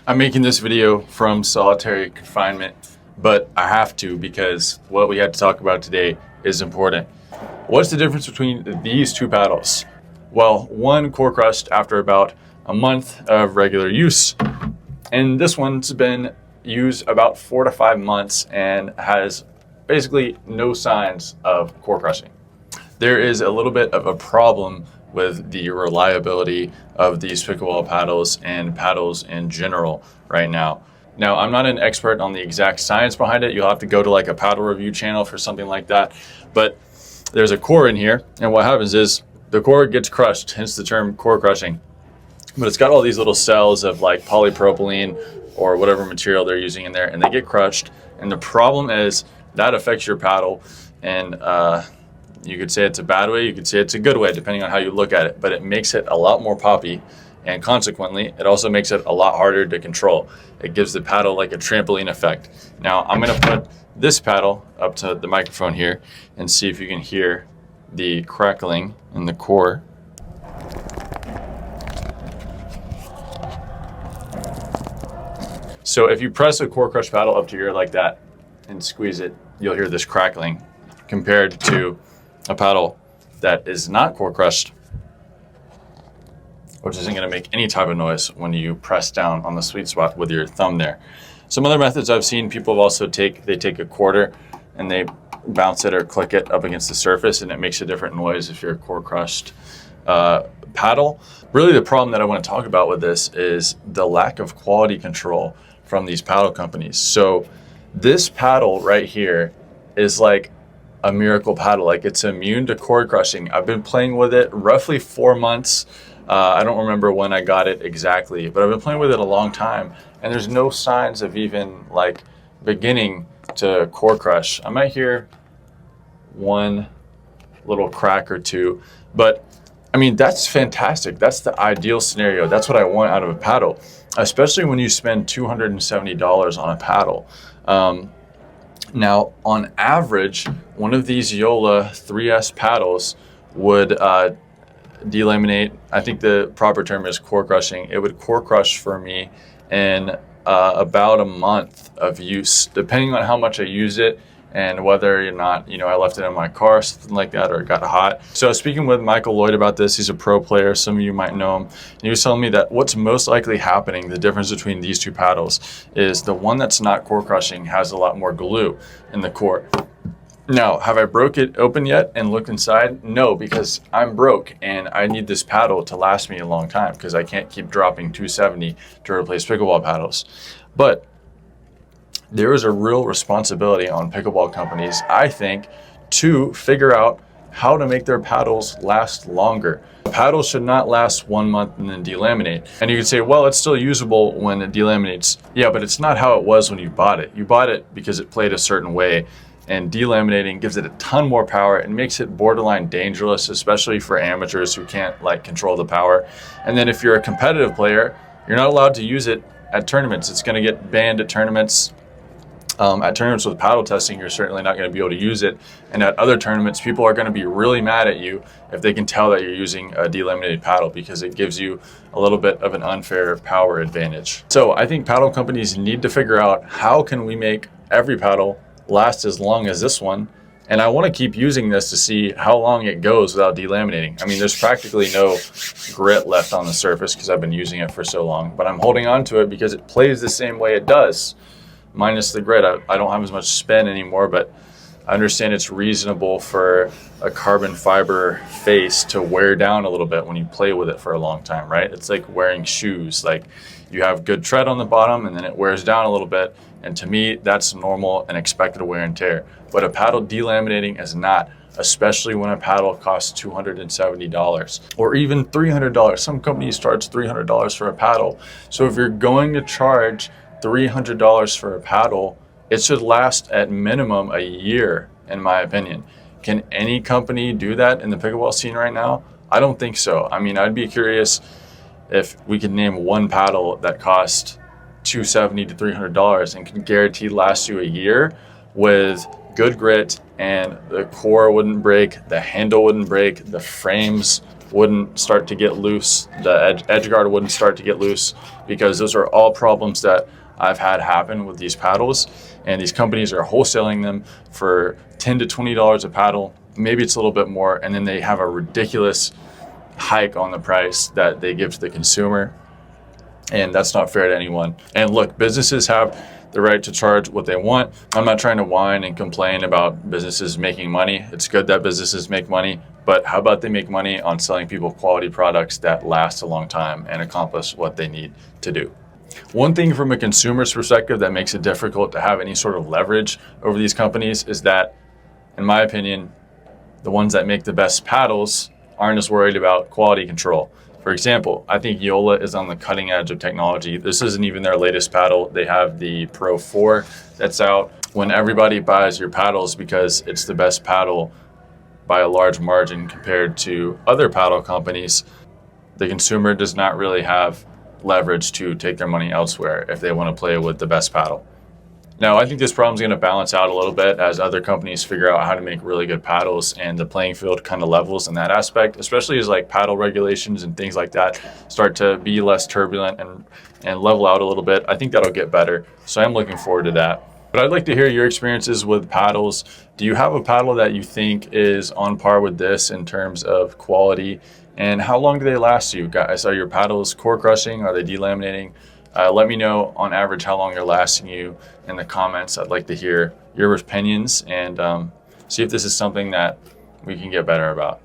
I'm making this video from solitary confinement, but I have to because what we had to talk about today is important. What's the difference between these two paddles? Well, one core crushed after about a month of regular use, and this one's been used about 4 to 5 months and has basically no signs of core crushing. There is a little bit of a problem with the reliability of these pickleball paddles and paddles in general right now. Now, I'm not an expert on the exact science behind it. You'll have to go to like a paddle review channel for something like that. But there's a core in here, and what happens is the core gets crushed, hence the term core crushing. But it's got all these little cells of like polypropylene or whatever material they're using in there, and they get crushed. And the problem is that affects your paddle, and you could say it's a bad way, you could say it's a good way, depending on how you look at it, but it makes it a lot more poppy, and consequently, it also makes it a lot harder to control. It gives the paddle like a trampoline effect. Now, I'm gonna put this paddle up to the microphone here and see if you can hear the crackling in the core. So if you press a core crush paddle up to your ear like that and squeeze it, you'll hear this crackling compared to a paddle that is not core crushed, which isn't going to make any type of noise when you press down on the sweet spot with your thumb there. Some other methods I've seen people have also take a quarter and they bounce it or click it up against the surface, and it makes a different noise if you're a core crushed paddle. Really, the problem that I want to talk about with this is the lack of quality control from these paddle companies. So this paddle right here is like a miracle paddle, like it's immune to core crushing. I've been playing with it roughly 4 months. I don't remember when I got it exactly, but I've been playing with it a long time, and there's no signs of even like beginning to core crush. I might hear one little crack or two, but I mean, that's fantastic. That's the ideal scenario. That's what I want out of a paddle, especially when you spend $270 on a paddle. Now, on average, one of these Yola 3S paddles would delaminate. I think the proper term is core crushing. It would core crush for me in about a month of use, depending on how much I use it and whether or not, I left it in my car, something like that, or it got hot. So I was speaking with Michael Lloyd about this. He's a pro player. Some of you might know him. And he was telling me that what's most likely happening, the difference between these two paddles, is the one that's not core crushing has a lot more glue in the core. Now, have I broke it open yet and looked inside? No, because I'm broke and I need this paddle to last me a long time because I can't keep dropping $270 to replace pickleball paddles. But there is a real responsibility on pickleball companies, I think, to figure out how to make their paddles last longer. Paddles should not last 1 month and then delaminate. And you can say, well, it's still usable when it delaminates. Yeah, but it's not how it was when you bought it. You bought it because it played a certain way, and delaminating gives it a ton more power and makes it borderline dangerous, especially for amateurs who can't control the power. And then if you're a competitive player, you're not allowed to use it at tournaments. It's going to get banned at tournaments. At tournaments with paddle testing, you're certainly not going to be able to use it. And at other tournaments, people are going to be really mad at you if they can tell that you're using a delaminated paddle, because it gives you a little bit of an unfair power advantage. So I think paddle companies need to figure out, how can we make every paddle last as long as this one? And I want to keep using this to see how long it goes without delaminating. I mean, there's practically no grit left on the surface because I've been using it for so long, but I'm holding on to it because it plays the same way it does, minus the grit. I don't have as much spin anymore, but I understand it's reasonable for a carbon fiber face to wear down a little bit when you play with it for a long time, right? It's like wearing shoes. Like, you have good tread on the bottom and then it wears down a little bit. And to me, that's normal and expected wear and tear. But a paddle delaminating is not, especially when a paddle costs $270 or even $300. Some companies charge $300 for a paddle. So if you're going to charge $300 for a paddle, it should last at minimum a year, in my opinion. Can any company do that in the pickleball scene right now? I don't think so. I mean, I'd be curious if we could name one paddle that cost $270 to $300 and can guarantee last you a year with good grit, and the core wouldn't break, the handle wouldn't break, the frames wouldn't start to get loose, the edge guard wouldn't start to get loose, because those are all problems that I've had happen with these paddles. And these companies are wholesaling them for $10 to $20 a paddle. Maybe it's a little bit more, and then they have a ridiculous hike on the price that they give to the consumer. And that's not fair to anyone. And look, businesses have the right to charge what they want. I'm not trying to whine and complain about businesses making money. It's good that businesses make money, but how about they make money on selling people quality products that last a long time and accomplish what they need to do? One thing from a consumer's perspective that makes it difficult to have any sort of leverage over these companies is that, in my opinion, the ones that make the best paddles aren't as worried about quality control. For example, I think Yola is on the cutting edge of technology. This isn't even their latest paddle. They have the Pro 4 that's out. When everybody buys your paddles because it's the best paddle by a large margin compared to other paddle companies, the consumer does not really have leverage to take their money elsewhere if they want to play with the best paddle. Now, I think this problem is going to balance out a little bit as other companies figure out how to make really good paddles, and the playing field kind of levels in that aspect, especially as like paddle regulations and things like that start to be less turbulent and level out a little bit. I think that'll get better. So I'm looking forward to that. But I'd like to hear your experiences with paddles. Do you have a paddle that you think is on par with this in terms of quality? And how long do they last you guys? Are your paddles core crushing? Are they delaminating? Let me know on average how long they're lasting you in the comments. I'd like to hear your opinions and see if this is something that we can get better about.